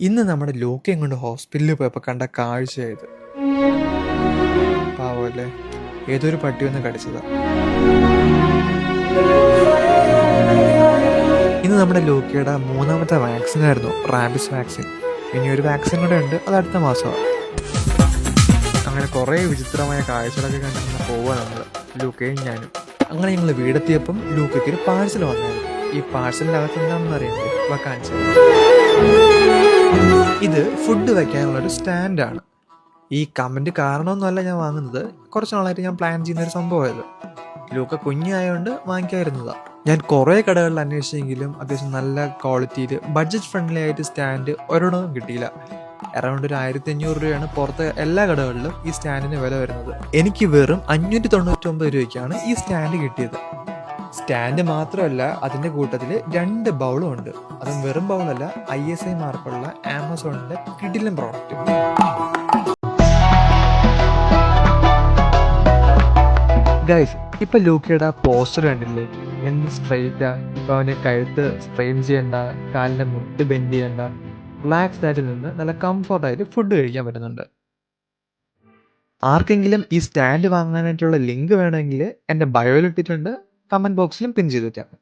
ഇന്ന് നമ്മുടെ ലോക്കയും കൊണ്ട് ഹോസ്പിറ്റലിൽ പോയപ്പോൾ കണ്ട കാഴ്ചയായത്. പാവല്ലേ, ഏതൊരു പട്ടി വന്ന് കടിച്ചതാ. ഇന്ന് നമ്മുടെ ലോക്കയുടെ മൂന്നാമത്തെ വാക്സിൻ ആയിരുന്നു റാബിസ് വാക്സിൻ. ഇനി ഒരു വാക്സിൻ കൂടെ ഉണ്ട്, അത് അടുത്ത മാസമാണ്. അങ്ങനെ കുറേ വിചിത്രമായ കാഴ്ചകളൊക്കെ കണ്ടിരുന്ന പോവുക നമ്മൾ, ലൂക്കയും ഞാനും. അങ്ങനെ ഞങ്ങൾ വീടെത്തിയപ്പം ലൂക്കയ്ക്ക് ഒരു പാഴ്സൽ വന്നായിരുന്നു. ഈ പാഴ്സലിൻ്റെ അകത്ത് എന്താണെന്ന് അറിയണ്ടേ, കാണിച്ചു. ഇത് ഫുഡ് വെക്കാനുള്ളൊരു സ്റ്റാൻഡാണ്. ഈ കമൻറ്റ് കാരണമൊന്നുമല്ല ഞാൻ വാങ്ങുന്നത്, കുറച്ച് നാളായിട്ട് ഞാൻ പ്ലാൻ ചെയ്യുന്നൊരു സംഭവമായത്. ലൂക്ക കുഞ്ഞായതുകൊണ്ട് വാങ്ങിക്കാതിരുന്നതാണ്. ഞാൻ കുറേ കടകളിൽ അന്വേഷിച്ചെങ്കിലും അത്യാവശ്യം നല്ല ക്വാളിറ്റിയിൽ ബഡ്ജറ്റ് ഫ്രണ്ട്ലി ആയിട്ട് സ്റ്റാൻഡ് ഒരിടവും കിട്ടിയില്ല. അറൗണ്ട് ഒരു 1500 രൂപയാണ് പുറത്തെ എല്ലാ കടകളിലും ഈ സ്റ്റാൻഡിന് വില വരുന്നത്. എനിക്ക് വെറും 599 രൂപയ്ക്കാണ് ഈ സ്റ്റാൻഡ് കിട്ടിയത്. സ്റ്റാൻഡ് മാത്രമല്ല, അതിൻ്റെ കൂട്ടത്തിൽ 2 ബൗളും ഉണ്ട്. അതും വെറും ബൗളല്ല, ISI മാർക്കുള്ള ആമസോണിൻ്റെ കിടിലൻ പ്രോഡക്റ്റ്. ഗൈസ്, ഇപ്പൊ ലൂക്കയുടെ പോസ്റ്റർ കണ്ടില്ലേ, എന്ത് സ്ട്രെയിറ്റാ. ഇപ്പൊ അവന് കഴുത്ത് സ്ട്രെയിൻ ചെയ്യണ്ട, കാലിന്റെ മുട്ട് ബെൻഡ് ചെയ്യണ്ട, റിലാക്സ്ഡ് ആയിട്ട് നിന്ന് നല്ല കംഫർട്ടായിട്ട് ഫുഡ് കഴിക്കാൻ പറ്റുന്നുണ്ട്. ആർക്കെങ്കിലും ഈ സ്റ്റാൻഡ് വാങ്ങാനായിട്ടുള്ള ലിങ്ക് വേണമെങ്കിൽ എൻ്റെ ബയോയിൽ ഇട്ടിട്ടുണ്ട്, കമൻറ്റ് ബോക്സിലും പിൻ ചെയ്തിട്ടാണ്.